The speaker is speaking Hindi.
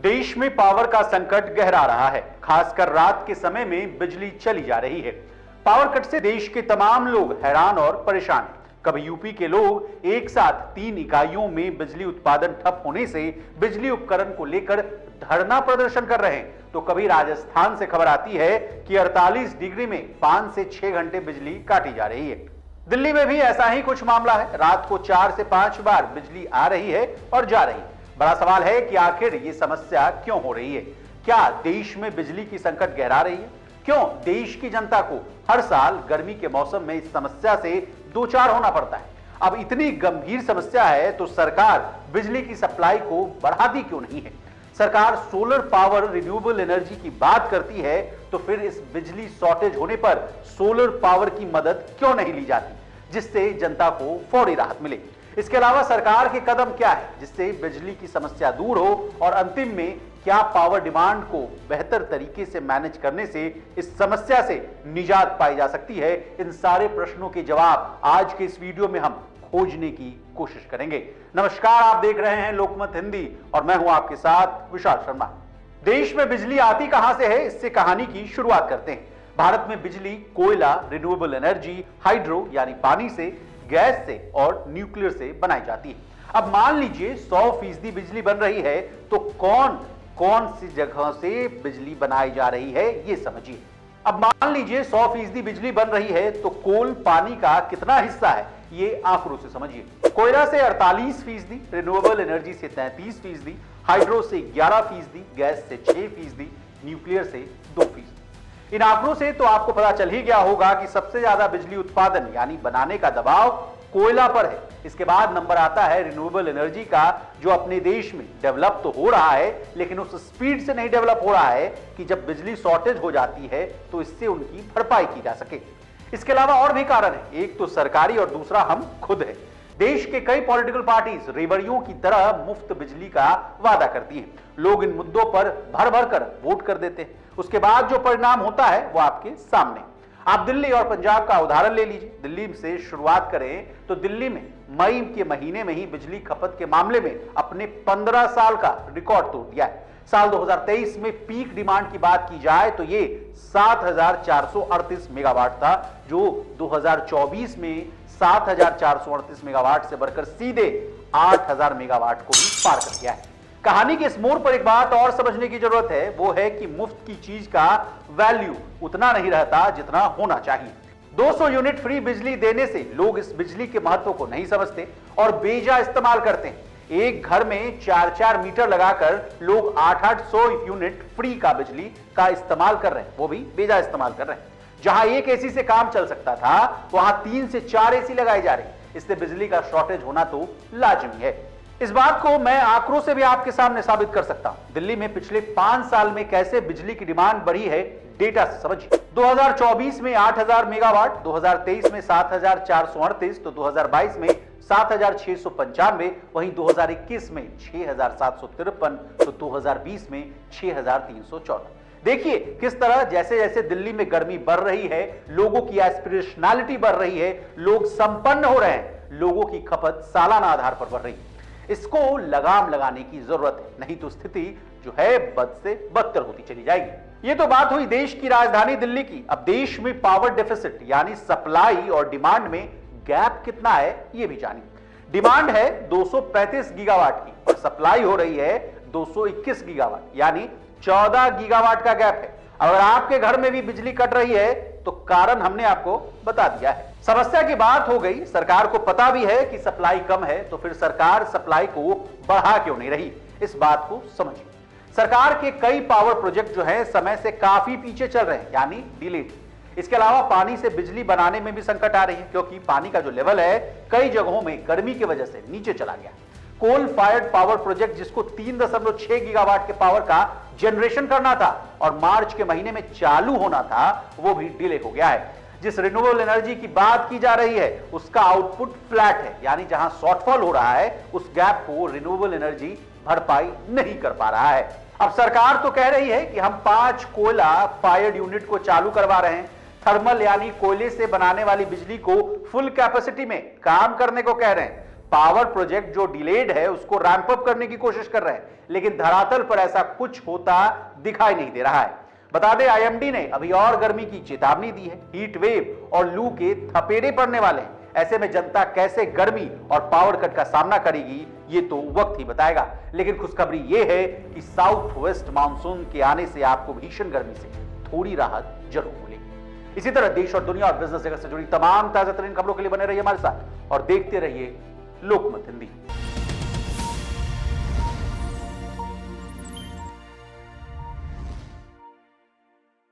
देश में पावर का संकट गहरा रहा है। खासकर रात के समय में बिजली चली जा रही है। पावर कट से देश के तमाम लोग हैरान और परेशान हैं। कभी यूपी के लोग एक साथ 3 इकाइयों में बिजली उत्पादन ठप होने से बिजली उपकरण को लेकर धरना प्रदर्शन कर रहे हैं, तो कभी राजस्थान से खबर आती है कि 48 डिग्री में 5 से 6 घंटे बिजली काटी जा रही है। दिल्ली में भी ऐसा ही कुछ मामला है। रात को 4 से 5 बार बिजली आ रही है और जा रही है। बड़ा सवाल है कि आखिर ये समस्या क्यों हो रही है? क्या देश में बिजली की संकट गहरा रही है? क्यों देश की जनता को हर साल गर्मी के मौसम में इस समस्या से दो चार होना पड़ता है? अब इतनी गंभीर समस्या है तो सरकार बिजली की सप्लाई को बढ़ाती क्यों नहीं है? सरकार सोलर पावर, रिन्यूएबल एनर्जी की बात करती है, तो फिर इस बिजली शॉर्टेज होने पर सोलर पावर की मदद क्यों नहीं ली जाती, जिससे जनता को फौरी राहत मिले? इसके अलावा सरकार के कदम क्या है जिससे बिजली की समस्या दूर हो, और अंतिम में क्या पावर डिमांड को बेहतर तरीके से मैनेज करने से इस समस्या से निजात पाई जा सकती है? इन सारे प्रश्नों के जवाब आज के इस वीडियो में हम खोजने की कोशिश करेंगे। नमस्कार, आप देख रहे हैं लोकमत हिंदी और मैं हूं आपके साथ विशाल शर्मा। देश में बिजली आती कहां से है, इससे कहानी की शुरुआत करते हैं। भारत में बिजली कोयला, रिन्यूएबल एनर्जी, हाइड्रो यानी पानी से, गैस से और न्यूक्लियर से बनाई जाती है। अब मान लीजिए 100% बिजली बन रही है, तो कौन कौन सी जगह से बिजली बनाई जा रही है ये समझिए। अब मान लीजिए 100% बिजली बन रही है, तो कोल पानी का कितना हिस्सा है ये आंकड़ों से समझिए। कोयला से 48%, रिन्यूएबल एनर्जी से 33%, हाइड्रो से 11%, गैस से 6%, न्यूक्लियर से 2%। इन आंकड़ों से तो आपको पता चल ही गया होगा कि सबसे ज्यादा बिजली उत्पादन यानी बनाने का दबाव कोयला पर है। इसके बाद नंबर आता है रिन्यूएबल एनर्जी का, जो अपने देश में डेवलप तो हो रहा है, लेकिन उस स्पीड से नहीं डेवलप हो रहा है कि जब बिजली शॉर्टेज हो जाती है तो इससे उनकी भरपाई की जा सके। इसके अलावा और भी कारण है, एक तो सरकारी और दूसरा हम खुद है। देश के कई पॉलिटिकल पार्टीज रेवड़ियों की तरह मुफ्त बिजली का वादा करती हैं। लोग इन मुद्दों पर भर भर कर वोट कर देते हैं। उसके बाद जो परिणाम होता है वो आपके सामने। आप दिल्ली और पंजाब का उदाहरण ले लीजिए। दिल्ली से शुरुआत करें तो दिल्ली में मई के महीने में ही बिजली खपत के मामले में अपने 15 साल का रिकॉर्ड तोड़ दिया है। साल 2023 में पीक डिमांड की बात की जाए तो ये 7438 मेगावाट था, जो 2024 में 7438 मेगावाट से बढ़कर सीधे 8000 मेगावाट को भी पार कर गया है। कहानी के इस मोड़ पर एक बात और समझने की जरूरत है, वो है कि मुफ्त की चीज का वैल्यू उतना नहीं रहता जितना होना चाहिए। 200 यूनिट फ्री बिजली देने से लोग इस बिजली के महत्व को नहीं समझते और बेजा इस्तेमाल करते हैं। एक घर में 4-4 मीटर लगाकर लोग 800 यूनिट फ्री का बिजली का इस्तेमाल कर रहे हैं, वो भी बेजा इस्तेमाल कर रहे हैं। जहां एक एसी से काम चल सकता था, वहां 3 से 4 एसी लगाई जा रही है। इससे बिजली का शॉर्टेज होना तो लाजमी है। इस बात को मैं आंकड़ों से भी आपके सामने साबित कर सकता हूं। दिल्ली में पिछले 5 साल में कैसे बिजली की डिमांड बढ़ी है, डेटा से समझिए। 2024 में 8000 मेगावाट, 2023 में 7438, तो 2022 में 7695, वहीं 2021 में 6753, तो 2020 में 6314। देखिए किस तरह जैसे जैसे दिल्ली में गर्मी बढ़ रही है, लोगों की एस्पिरेशनैलिटी बढ़ रही है, लोग संपन्न हो रहे हैं, लोगों की खपत सालाना आधार पर बढ़ रही है। इसको लगाम लगाने की जरूरत है, नहीं तो स्थिति जो है बद से बदतर होती चली जाएगी। ये तो बात हुई देश की राजधानी दिल्ली की। अब देश में पावर डेफिसिट यानी सप्लाई और डिमांड में गैप कितना है ये भी जानिए। डिमांड है 235 गीगावाट की और सप्लाई हो रही है 221 गीगावाट, यानी 14 गीगावाट का गैप है। अगर आपके घर में भी बिजली कट रही है तो कारण हमने आपको बता दिया है। समस्या की बात हो गई, सरकार को पता भी है कि सप्लाई कम है, तो फिर सरकार सप्लाई को बढ़ा क्यों नहीं रही? इस बात को समझिए। सरकार के कई पावर प्रोजेक्ट जो हैं समय से काफी पीछे चल रहे हैं, यानी डिलेड। इसके अलावा पानी से बिजली बनाने में भी संकट आ रही है, क्योंकि पानी का जो लेवल है कई जगहों में गर्मी की वजह से नीचे चला गया। कोल फायर्ड पावर प्रोजेक्ट जिसको 3.6 गीगावाट के पावर का जनरेशन करना था और मार्च के महीने में चालू होना था, वो भी डिले हो गया है। जिस रिन्यूएबल एनर्जी की बात की जा रही है उसका आउटपुट फ्लैट है, यानी जहां शॉर्टफॉल हो रहा है उस गैप को रिन्यूएबल एनर्जी भरपाई नहीं कर पा रहा है। अब सरकार तो कह रही है कि हम 5 कोयला फायर्ड यूनिट को चालू करवा रहे हैं, थर्मल यानी कोयले से बनाने वाली बिजली को फुल कैपेसिटी में काम करने को कह रहे हैं, पावर प्रोजेक्ट जो डिलेड है उसको रैंप अप करने की कोशिश कर रहे हैं, लेकिन धरातल पर ऐसा कुछ होता दिखाई नहीं दे रहा है। बता दें, आईएमडी ने अभी और गर्मी की चेतावनी दी है। हीट वेव और लू के थपेड़े पड़ने वाले हैं। ऐसे में जनता कैसे गर्मी और पावर कट का सामना करेगी ये तो वक्त ही बताएगा। लेकिन खुशखबरी ये है कि साउथ वेस्ट मानसून के आने से आपको भीषण गर्मी से थोड़ी राहत जरूर मिलेगी। इसी तरह देश और दुनिया और बिजनेस जगत से जुड़ी तमाम ताजा तरीन खबरों के लिए बने रहिए हमारे साथ और देखते रहिए लोकमत हिंदी।